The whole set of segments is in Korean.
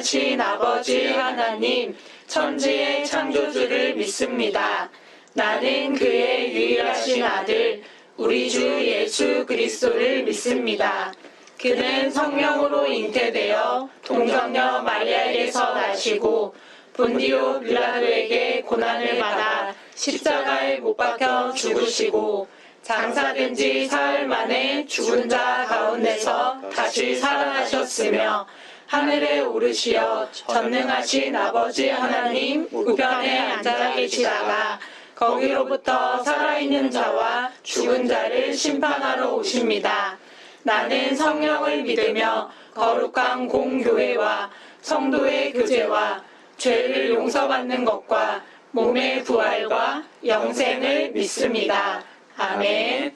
전능하신 아버지 하나님, 천지의 창조주를 믿습니다. 나는 그의 유일하신 아들, 우리 주 예수 그리스도를 믿습니다. 그는 성령으로 잉태되어 동정녀 마리아에게서 나시고 본디오 빌라도에게 고난을 받아 십자가에 못 박혀 죽으시고 장사된 지 사흘 만에 죽은 자 가운데서 다시 살아나셨으며 하늘에 오르시어 전능하신 아버지 하나님 우편에 앉아 계시다가 거기로부터 살아있는 자와 죽은 자를 심판하러 오십니다. 나는 성령을 믿으며 거룩한 공교회와 성도의 교제와 죄를 용서받는 것과 몸의 부활과 영생을 믿습니다. 아멘.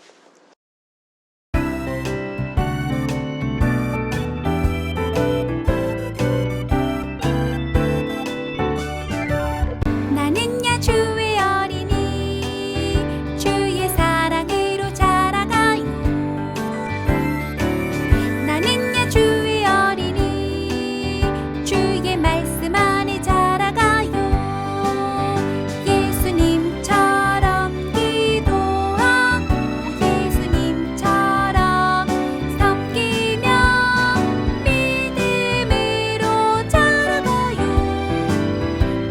나는야 주의 어린이 주의 사랑으로 자라가요. 나는야 주의 어린이 주의 말씀 안에 자라가요. 예수님처럼 기도하고 예수님처럼 섬기며 믿음으로 자라가요.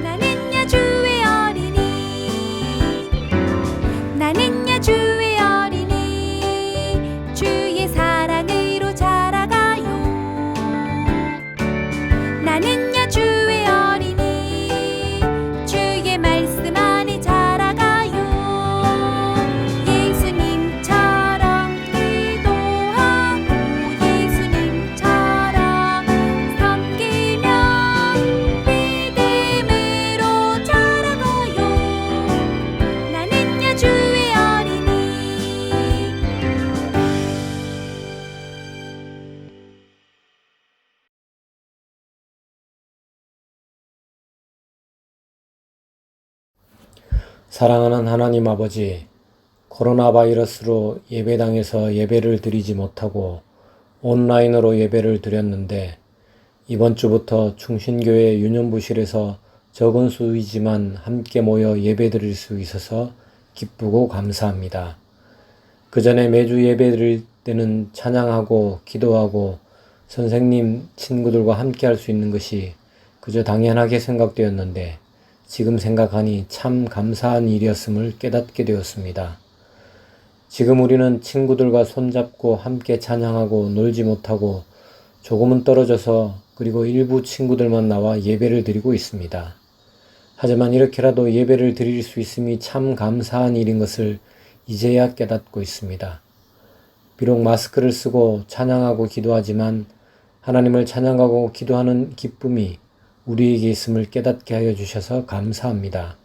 나는야 주의 어린이 나는야 주의 어린이 주의 사랑으로 자라가요. 나는야 주의 어린이 주의 말씀 안에 자라가요. 예수님처럼 기도하고 예수님처럼 섬기며 믿음으로 자라가요. 나는야 주의 어린이. 사랑하는 하나님 아버지, 코로나 바이러스로 예배당에서 예배를 드리지 못하고 온라인으로 예배를 드렸는데 이번 주부터 충신교회 유년부실에서 적은 수이지만 함께 모여 예배 드릴 수 있어서 기쁘고 감사합니다. 그 전에 매주 예배 드릴 때는 찬양하고 기도하고 선생님, 친구들과 함께 할 수 있는 것이 그저 당연하게 생각되었는데 지금 생각하니 참 감사한 일이었음을 깨닫게 되었습니다. 지금 우리는 친구들과 손잡고 함께 찬양하고 놀지 못하고 조금은 떨어져서 그리고 일부 친구들만 나와 예배를 드리고 있습니다. 하지만 이렇게라도 예배를 드릴 수 있음이 참 감사한 일인 것을 이제야 깨닫고 있습니다. 비록 마스크를 쓰고 찬양하고 기도하지만 하나님을 찬양하고 기도하는 기쁨이 우리에게 있음을 깨닫게 하여 주셔서 감사합니다.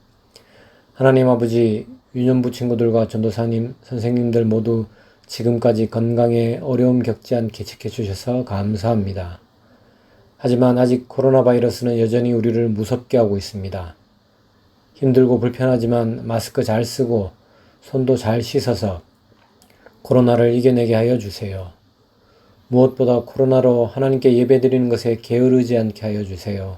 하나님 아버지, 유년부 친구들과 전도사님, 선생님들 모두 지금까지 건강에 어려움 겪지 않게 지켜주셔서 감사합니다. 하지만 아직 코로나 바이러스는 여전히 우리를 무섭게 하고 있습니다. 힘들고 불편하지만 마스크 잘 쓰고 손도 잘 씻어서 코로나를 이겨내게 하여 주세요. 무엇보다 코로나로 하나님께 예배드리는 것에 게으르지 않게 하여 주세요.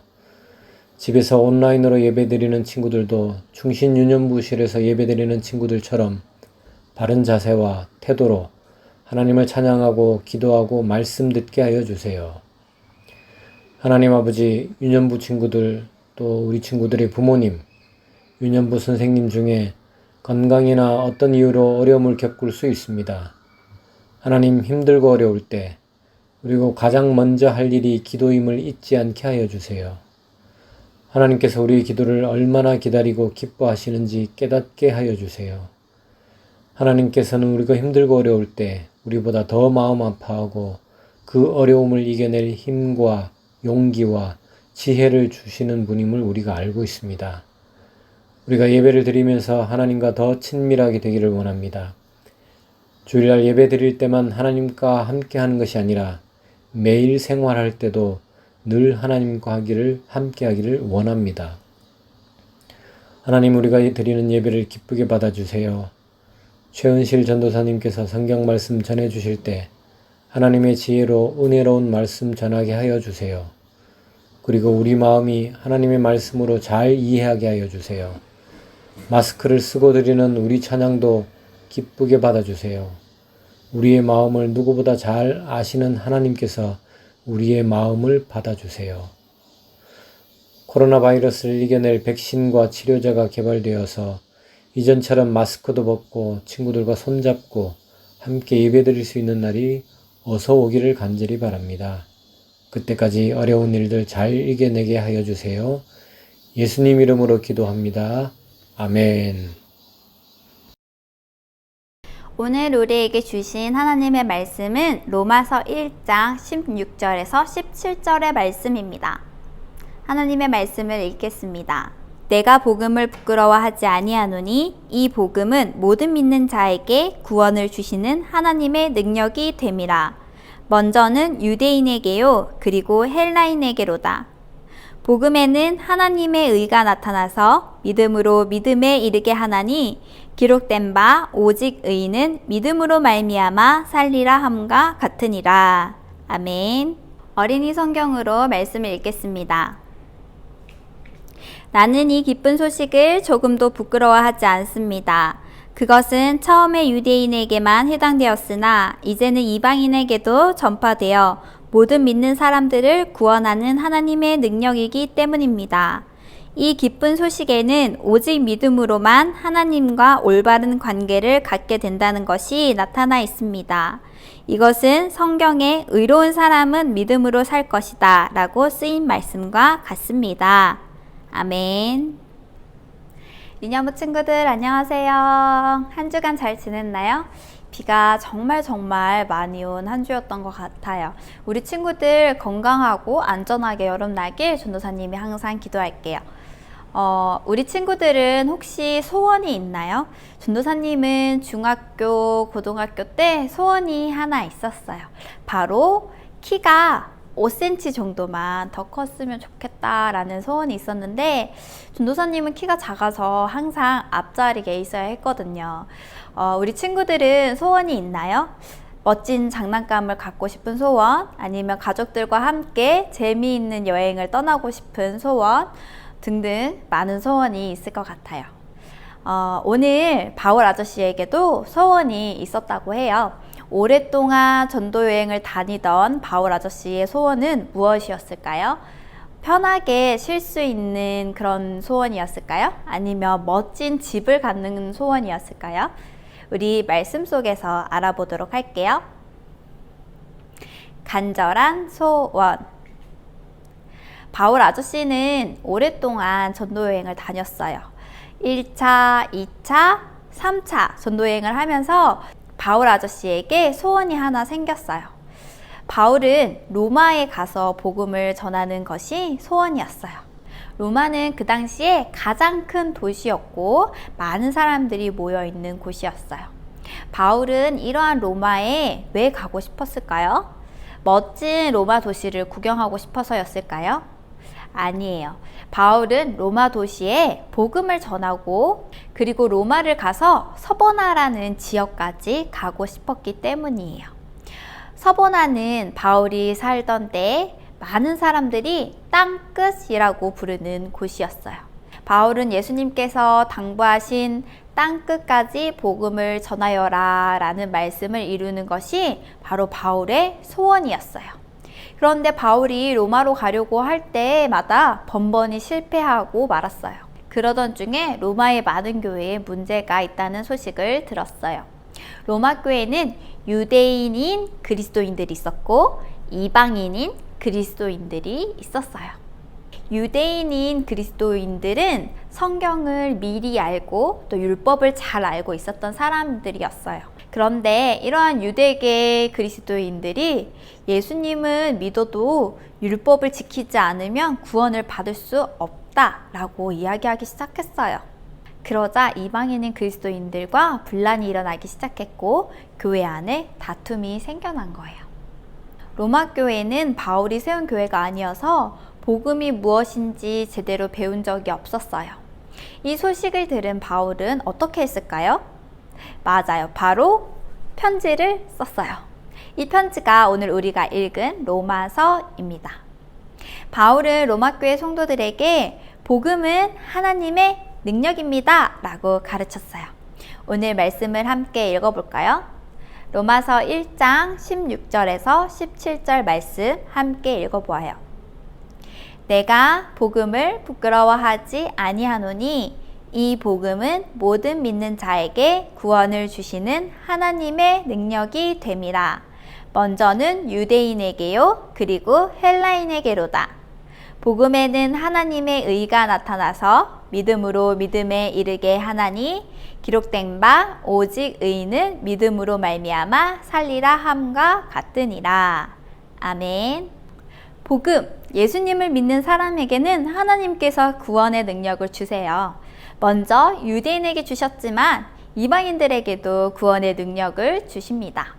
집에서 온라인으로 예배드리는 친구들도 충신 유년부실에서 예배드리는 친구들처럼 바른 자세와 태도로 하나님을 찬양하고 기도하고 말씀 듣게 하여 주세요. 하나님 아버지, 유년부 친구들 또 우리 친구들의 부모님, 유년부 선생님 중에 건강이나 어떤 이유로 어려움을 겪을 수 있습니다. 하나님, 힘들고 어려울 때 그리고 가장 먼저 할 일이 기도임을 잊지 않게 하여 주세요. 하나님께서 우리의 기도를 얼마나 기다리고 기뻐하시는지 깨닫게 하여 주세요. 하나님께서는 우리가 힘들고 어려울 때 우리보다 더 마음 아파하고 그 어려움을 이겨낼 힘과 용기와 지혜를 주시는 분임을 우리가 알고 있습니다. 우리가 예배를 드리면서 하나님과 더 친밀하게 되기를 원합니다. 주일날 예배 드릴 때만 하나님과 함께 하는 것이 아니라 매일 생활할 때도 늘 하나님과 함께 하기를 원합니다. 하나님, 우리가 드리는 예배를 기쁘게 받아주세요. 최은실 전도사님께서 성경 말씀 전해주실 때 하나님의 지혜로 은혜로운 말씀 전하게 하여 주세요. 그리고 우리 마음이 하나님의 말씀으로 잘 이해하게 하여 주세요. 마스크를 쓰고 드리는 우리 찬양도 기쁘게 받아주세요. 우리의 마음을 누구보다 잘 아시는 하나님께서 우리의 마음을 받아주세요. 코로나 바이러스를 이겨낼 백신과 치료제가 개발되어서 이전처럼 마스크도 벗고 친구들과 손잡고 함께 예배드릴 수 있는 날이 어서 오기를 간절히 바랍니다. 그때까지 어려운 일들 잘 이겨내게 하여 주세요. 예수님 이름으로 기도합니다. 아멘. 오늘 우리에게 주신 하나님의 말씀은 로마서 1장 16절에서 17절의 말씀입니다. 하나님의 말씀을 읽겠습니다. 내가 복음을 부끄러워하지 아니하노니 이 복음은 모든 믿는 자에게 구원을 주시는 하나님의 능력이 됨이라. 먼저는 유대인에게요 그리고 헬라인에게로다. 복음에는 하나님의 의가 나타나서 믿음으로 믿음에 이르게 하나니 기록된 바 오직 의인은 믿음으로 말미암아 살리라 함과 같으니라. 아멘. 어린이 성경으로 말씀을 읽겠습니다. 나는 이 기쁜 소식을 조금도 부끄러워하지 않습니다. 그것은 처음에 유대인에게만 해당되었으나 이제는 이방인에게도 전파되어 모든 믿는 사람들을 구원하는 하나님의 능력이기 때문입니다. 이 기쁜 소식에는 오직 믿음으로만 하나님과 올바른 관계를 갖게 된다는 것이 나타나 있습니다. 이것은 성경에 의로운 사람은 믿음으로 살 것이다 라고 쓰인 말씀과 같습니다. 아멘. 리녀부 친구들 안녕하세요. 한 주간 잘 지냈나요? 비가 정말 많이 온 한 주였던 것 같아요. 우리 친구들 건강하고 안전하게 여름 나길 전도사님이 항상 기도할게요. 우리 친구들은 혹시 소원이 있나요? 전도사님은 중학교, 고등학교 때 소원이 하나 있었어요. 바로 키가 5cm 정도만 더 컸으면 좋겠다라는 소원이 있었는데 전도사님은 키가 작아서 항상 앞자리에 있어야 했거든요. 우리 친구들은 소원이 있나요? 멋진 장난감을 갖고 싶은 소원, 아니면 가족들과 함께 재미있는 여행을 떠나고 싶은 소원 등등 많은 소원이 있을 것 같아요. 오늘 바울 아저씨에게도 소원이 있었다고 해요. 오랫동안 전도 여행을 다니던 바울 아저씨의 소원은 무엇이었을까요? 편하게 쉴 수 있는 그런 소원이었을까요? 아니면 멋진 집을 갖는 소원이었을까요? 우리 말씀 속에서 알아보도록 할게요. 간절한 소원. 바울 아저씨는 오랫동안 전도 여행을 다녔어요. 1차, 2차, 3차 전도 여행을 하면서 바울 아저씨에게 소원이 하나 생겼어요. 바울은 로마에 가서 복음을 전하는 것이 소원이었어요. 로마는 그 당시에 가장 큰 도시였고 많은 사람들이 모여 있는 곳이었어요. 바울은 이러한 로마에 왜 가고 싶었을까요? 멋진 로마 도시를 구경하고 싶어서였을까요? 아니에요. 바울은 로마 도시에 복음을 전하고 그리고 로마를 가서 서보나라는 지역까지 가고 싶었기 때문이에요. 서보나는 바울이 살던 때에 많은 사람들이 땅끝이라고 부르는 곳이었어요. 바울은 예수님께서 당부하신 땅끝까지 복음을 전하여라 라는 말씀을 이루는 것이 바로 바울의 소원이었어요. 그런데 바울이 로마로 가려고 할 때마다 번번이 실패하고 말았어요. 그러던 중에 로마의 많은 교회에 문제가 있다는 소식을 들었어요. 로마 교회는 유대인인 그리스도인들이 있었고 이방인인 그리스도인들이 있었어요. 유대인인 그리스도인들은 성경을 미리 알고 또 율법을 잘 알고 있었던 사람들이었어요. 그런데 이러한 유대계 그리스도인들이 예수님은 믿어도 율법을 지키지 않으면 구원을 받을 수 없다라고 이야기하기 시작했어요. 그러자 이방인인 그리스도인들과 분란이 일어나기 시작했고 교회 안에 다툼이 생겨난 거예요. 로마 교회는 바울이 세운 교회가 아니어서 복음이 무엇인지 제대로 배운 적이 없었어요. 이 소식을 들은 바울은 어떻게 했을까요? 맞아요. 바로 편지를 썼어요. 이 편지가 오늘 우리가 읽은 로마서입니다. 바울은 로마교회 성도들에게 복음은 하나님의 능력입니다 라고 가르쳤어요. 오늘 말씀을 함께 읽어볼까요? 로마서 1장 16절에서 17절 말씀 함께 읽어보아요. 내가 복음을 부끄러워하지 아니하노니 이 복음은 모든 믿는 자에게 구원을 주시는 하나님의 능력이 됨이라. 먼저는 유대인에게요 그리고 헬라인에게로다. 복음에는 하나님의 의가 나타나서 믿음으로 믿음에 이르게 하나니 기록된 바 오직 의인은 믿음으로 말미암아 살리라 함과 같으니라. 아멘. 복음, 예수님을 믿는 사람에게는 하나님께서 구원의 능력을 주세요. 먼저 유대인에게 주셨지만 이방인들에게도 구원의 능력을 주십니다.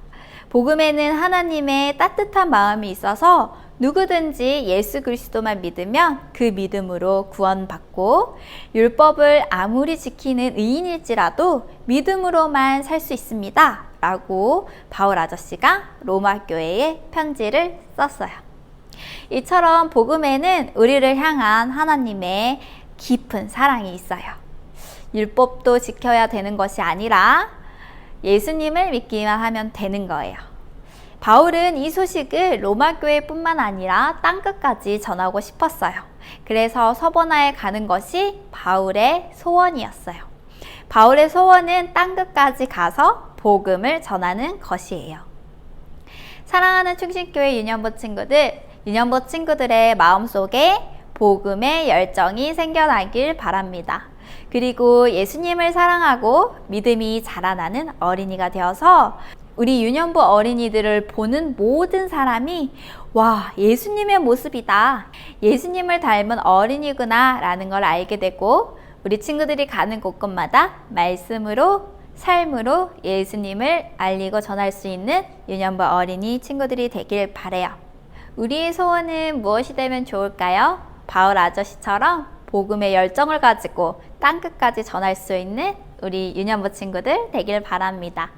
복음에는 하나님의 따뜻한 마음이 있어서 누구든지 예수 그리스도만 믿으면 그 믿음으로 구원받고 율법을 아무리 지키는 의인일지라도 믿음으로만 살 수 있습니다 라고 바울 아저씨가 로마 교회에 편지를 썼어요. 이처럼 복음에는 우리를 향한 하나님의 깊은 사랑이 있어요. 율법도 지켜야 되는 것이 아니라 예수님을 믿기만 하면 되는 거예요. 바울은 이 소식을 로마 교회뿐만 아니라 땅끝까지 전하고 싶었어요. 그래서 서보나에 가는 것이 바울의 소원이었어요. 바울의 소원은 땅끝까지 가서 복음을 전하는 것이에요. 사랑하는 충신교회 유년부 친구들의 마음속에 복음의 열정이 생겨나길 바랍니다. 그리고 예수님을 사랑하고 믿음이 자라나는 어린이가 되어서 우리 유년부 어린이들을 보는 모든 사람이 와, 예수님의 모습이다. 예수님을 닮은 어린이구나 라는 걸 알게 되고 우리 친구들이 가는 곳곳마다 말씀으로 삶으로 예수님을 알리고 전할 수 있는 유년부 어린이 친구들이 되길 바래요. 우리의 소원은 무엇이 되면 좋을까요? 바울 아저씨처럼 복음의 열정을 가지고 땅끝까지 전할 수 있는 우리 유년부 친구들 되길 바랍니다.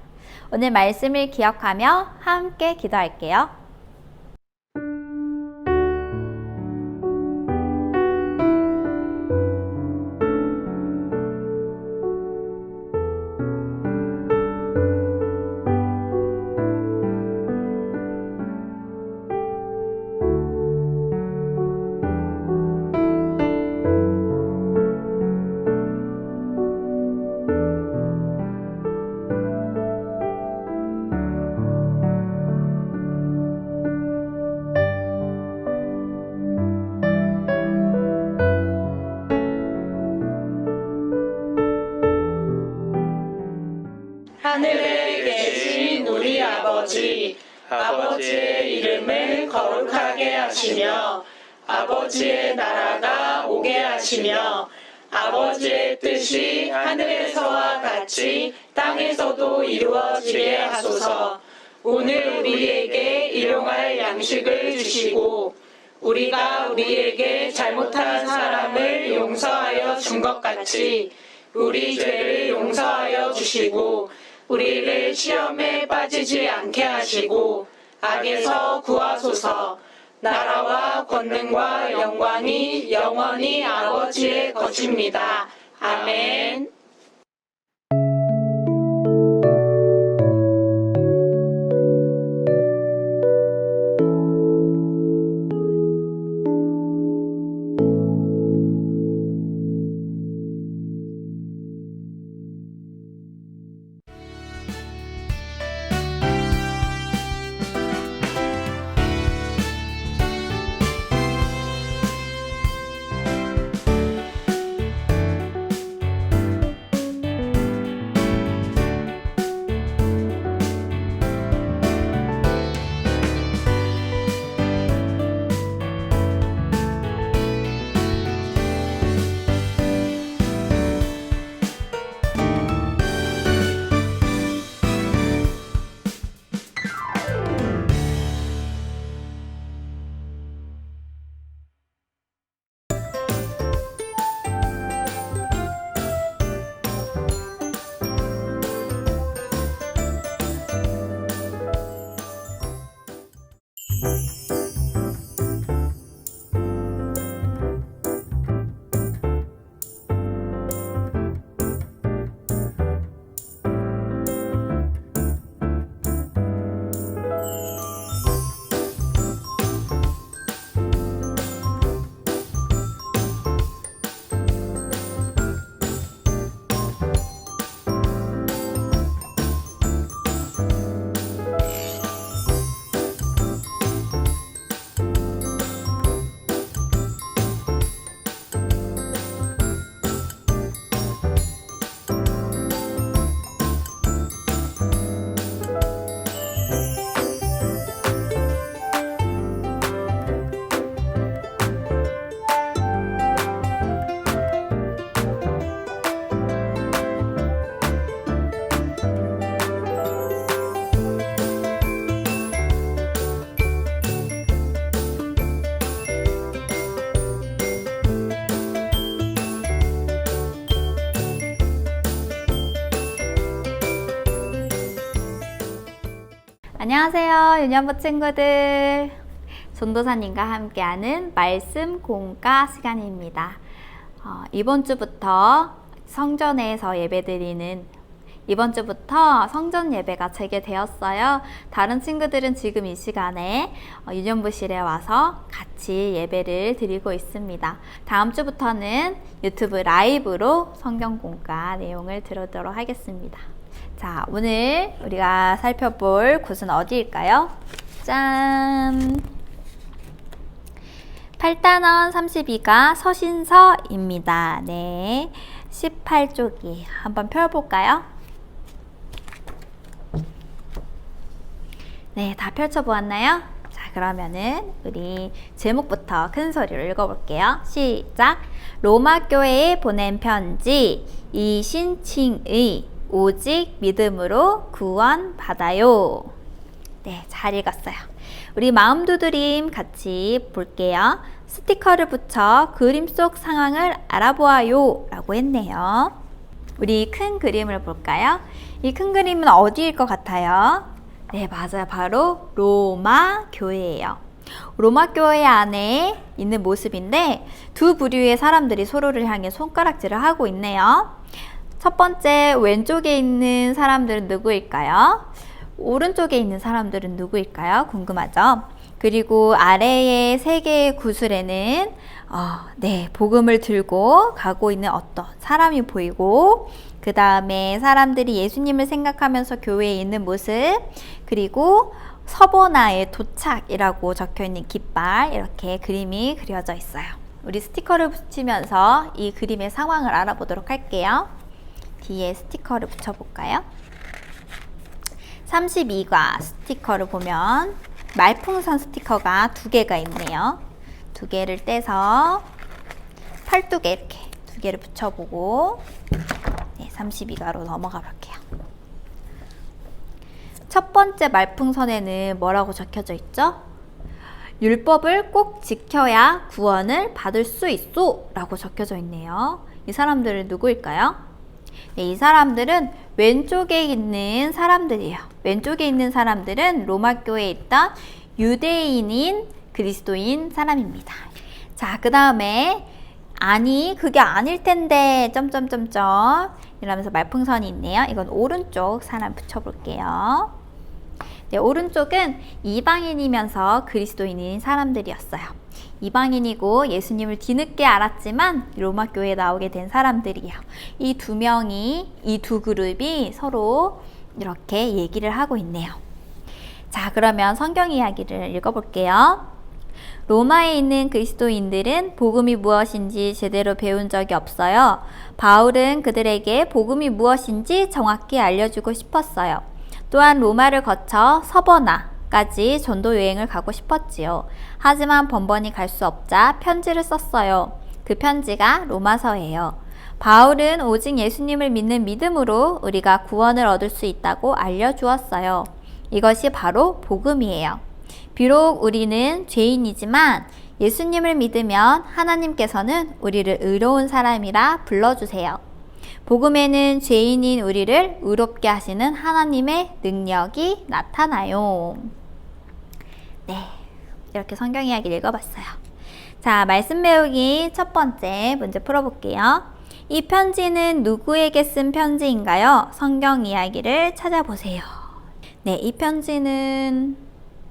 오늘 말씀을 기억하며 함께 기도할게요. 하늘에 계신 우리 아버지, 아버지의 이름을 거룩하게 하시며 아버지의 나라가 오게 하시며 아버지의 뜻이 하늘에서와 같이 땅에서도 이루어지게 하소서. 오늘 우리에게 일용할 양식을 주시고 우리가 우리에게 잘못한 사람을 용서하여 준 것 같이 우리 죄를 용서하여 주시고 우리를 시험에 빠지지 않게 하시고 악에서 구하소서. 나라와 권능과 영광이 영원히 아버지의 것입니다. 아멘. 안녕하세요, 유년부 친구들. 전도사님과 함께하는 말씀 공과 시간입니다. 이번 주부터 성전에서 예배드리는 이번 주부터 성전 예배가 재개되었어요. 다른 친구들은 지금 이 시간에 유년부실에 와서 같이 예배를 드리고 있습니다. 다음 주부터는 유튜브 라이브로 성경 공과 내용을 들어보도록 하겠습니다. 자, 오늘 우리가 살펴볼 곳은 어디일까요? 짠! 8단원 32가 서신서입니다. 네, 18쪽이 한번 펴볼까요? 네, 다 펼쳐보았나요? 자, 그러면은 우리 제목부터 큰 소리로 읽어볼게요. 시작! 로마 교회에 보낸 편지, 이신칭의 오직 믿음으로 구원받아요. 네, 잘 읽었어요. 우리 마음 두드림 같이 볼게요. 스티커를 붙여 그림 속 상황을 알아보아요 라고 했네요. 우리 큰 그림을 볼까요? 이 큰 그림은 어디일 것 같아요? 네, 맞아요. 바로 로마 교회예요. 로마 교회 안에 있는 모습인데 두 부류의 사람들이 서로를 향해 손가락질을 하고 있네요. 첫 번째, 왼쪽에 있는 사람들은 누구일까요? 오른쪽에 있는 사람들은 누구일까요? 궁금하죠? 그리고 아래의 세 개의 구슬에는 복음을 들고 가고 있는 어떤 사람이 보이고, 그 다음에 사람들이 예수님을 생각하면서 교회에 있는 모습, 그리고 서보나의 도착이라고 적혀있는 깃발, 이렇게 그림이 그려져 있어요. 우리 스티커를 붙이면서 이 그림의 상황을 알아보도록 할게요. 뒤에 스티커를 붙여볼까요? 32과 스티커를 보면 말풍선 스티커가 두 개가 있네요. 두 개를 떼서 팔뚝에 이렇게 두 개를 붙여보고, 네, 32가로 넘어가 볼게요. 첫 번째 말풍선에는 뭐라고 적혀져 있죠? 율법을 꼭 지켜야 구원을 받을 수 있소 라고 적혀져 있네요. 이 사람들은 누구일까요? 네, 이 사람들은 왼쪽에 있는 사람들이에요. 왼쪽에 있는 사람들은 로마 교회에 있던 유대인인 그리스도인 사람입니다. 자, 그 다음에 아니 그게 아닐 텐데 점점점점 이러면서 말풍선이 있네요. 이건 오른쪽 사람 붙여볼게요. 네, 오른쪽은 이방인이면서 그리스도인인 사람들이었어요. 이방인이고 예수님을 뒤늦게 알았지만 로마 교회에 나오게 된 사람들이에요. 이 두 명이, 이 두 그룹이 서로 이렇게 얘기를 하고 있네요. 자, 그러면 성경 이야기를 읽어볼게요. 로마에 있는 그리스도인들은 복음이 무엇인지 제대로 배운 적이 없어요. 바울은 그들에게 복음이 무엇인지 정확히 알려주고 싶었어요. 또한 로마를 거쳐 서버나까지 전도 여행을 가고 싶었지요. 하지만 번번이 갈 수 없자 편지를 썼어요. 그 편지가 로마서예요. 바울은 오직 예수님을 믿는 믿음으로 우리가 구원을 얻을 수 있다고 알려주었어요. 이것이 바로 복음이에요. 비록 우리는 죄인이지만 예수님을 믿으면 하나님께서는 우리를 의로운 사람이라 불러주세요. 복음에는 죄인인 우리를 의롭게 하시는 하나님의 능력이 나타나요. 네, 이렇게 성경 이야기를 읽어봤어요. 자, 말씀 배우기 첫 번째 문제 풀어볼게요. 이 편지는 누구에게 쓴 편지인가요? 성경 이야기를 찾아보세요. 네, 이 편지는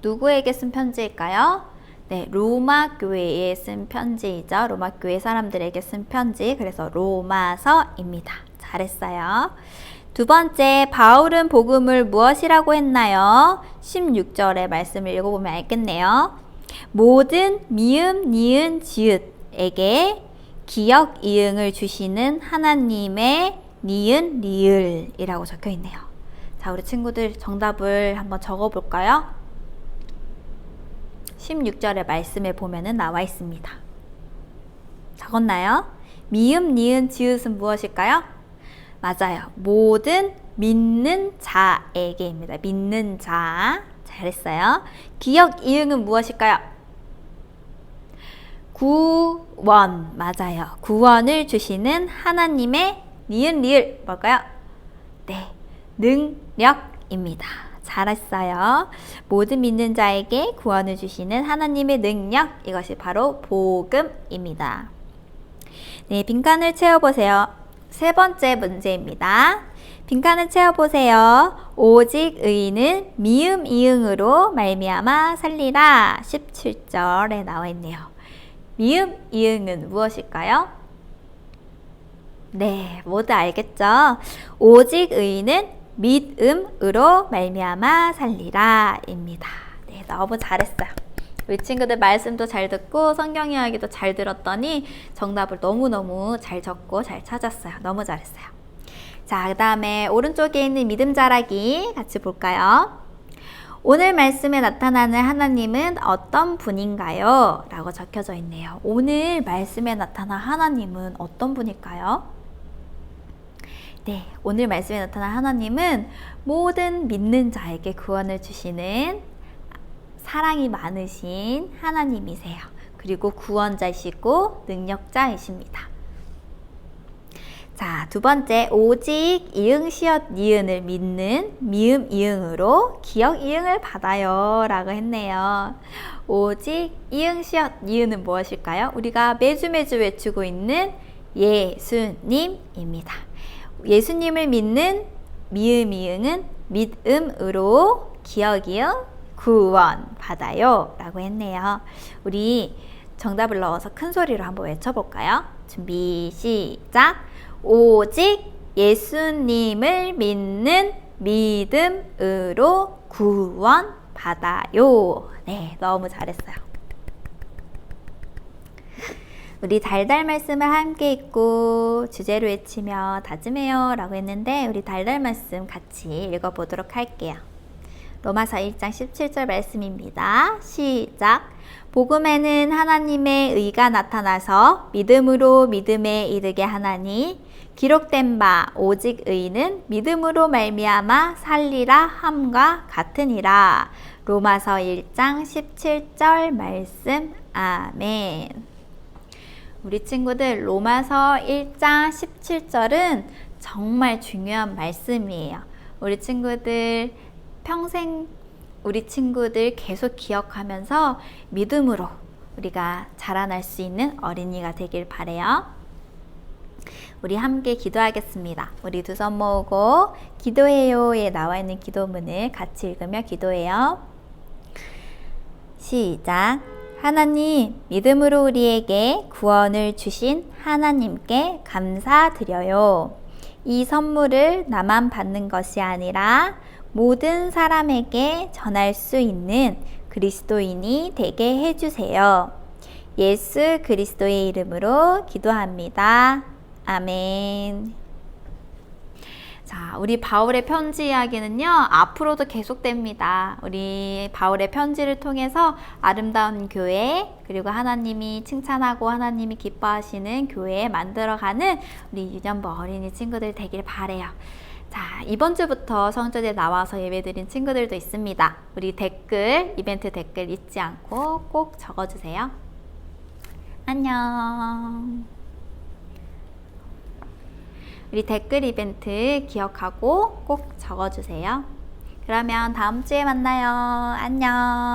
누구에게 쓴 편지일까요? 네, 로마 교회에 쓴 편지이죠. 로마 교회 사람들에게 쓴 편지. 그래서 로마서입니다. 잘했어요. 두 번째, 바울은 복음을 무엇이라고 했나요? 16절의 말씀을 읽어보면 알겠네요. 모든 미음, 니은, 지읒에게 기역, 이응을 주시는 하나님의 니은, 리을이라고 적혀 있네요. 자, 우리 친구들 정답을 한번 적어볼까요? 16절의 말씀에 보면은 나와 있습니다. 적었나요? 미음, 니은, 지읒은 무엇일까요? 맞아요. 모든 믿는 자에게입니다. 믿는 자. 잘했어요. 기역, 이응은 무엇일까요? 구원. 맞아요. 구원을 주시는 하나님의 니은, 리을 뭘까요? 네, 능력입니다. 잘했어요. 모든 믿는 자에게 구원을 주시는 하나님의 능력, 이것이 바로 복음입니다. 네, 빈칸을 채워보세요. 세 번째 문제입니다. 빈칸을 채워보세요. 오직 의인은 미음 이응으로 말미암아 살리라. 17절에 나와 있네요. 미음 이응은 무엇일까요? 네, 모두 알겠죠? 오직 의인은 믿음으로 말미암아 살리라 입니다. 네, 너무 잘했어요. 우리 친구들 말씀도 잘 듣고 성경 이야기도 잘 들었더니 정답을 너무너무 잘 적고 잘 찾았어요. 너무 잘했어요. 자, 그 다음에 오른쪽에 있는 믿음 자라기 같이 볼까요? 오늘 말씀에 나타나는 하나님은 어떤 분인가요? 라고 적혀져 있네요. 오늘 말씀에 나타난 하나님은 어떤 분일까요? 네, 오늘 말씀에 나타난 하나님은 모든 믿는 자에게 구원을 주시는 사랑이 많으신 하나님이세요. 그리고 구원자이시고 능력자이십니다. 자, 두 번째, 오직 이응 시옷 니은을 믿는 미음 이응으로 기억 이응을 받아요 라고 했네요. 오직 이응 시옷 니은은 무엇일까요? 우리가 매주 외치고 있는 예수님입니다. 예수님을 믿는 미음 이응은 믿음으로 기억 이응 구원 받아요 라고 했네요. 우리 정답을 넣어서 큰 소리로 한번 외쳐볼까요? 준비 시작. 오직 예수님을 믿는 믿음으로 구원 받아요. 네, 너무 잘했어요. 우리 달달 말씀을 함께 읽고 주제로 외치며 다짐해요 라고 했는데 우리 달달 말씀 같이 읽어보도록 할게요. 로마서 1장 17절 말씀입니다. 시작. 복음에는 하나님의 의가 나타나서 믿음으로 믿음에 이르게 하나니 기록된 바 오직 의인은 믿음으로 말미암아 살리라 함과 같으니라. 로마서 1장 17절 말씀. 아멘. 우리 친구들 로마서 1장 17절은 정말 중요한 말씀이에요. 우리 친구들 평생 우리 친구들 계속 기억하면서 믿음으로 우리가 자라날 수 있는 어린이가 되길 바래요. 우리 함께 기도하겠습니다. 우리 두 손 모으고 기도해요에 나와 있는 기도문을 같이 읽으며 기도해요. 시작. 하나님, 믿음으로 우리에게 구원을 주신 하나님께 감사드려요. 이 선물을 나만 받는 것이 아니라 모든 사람에게 전할 수 있는 그리스도인이 되게 해주세요. 예수 그리스도의 이름으로 기도합니다. 아멘. 자, 우리 바울의 편지 이야기는요, 앞으로도 계속됩니다. 우리 바울의 편지를 통해서 아름다운 교회, 그리고 하나님이 칭찬하고 하나님이 기뻐하시는 교회 만들어가는 우리 유년부 어린이 친구들 되길 바래요. 자, 이번 주부터 성전에 나와서 예배드린 친구들도 있습니다. 우리 댓글, 이벤트 댓글 잊지 않고 꼭 적어주세요. 안녕. 우리 댓글 이벤트 기억하고 꼭 적어주세요. 그러면 다음 주에 만나요. 안녕.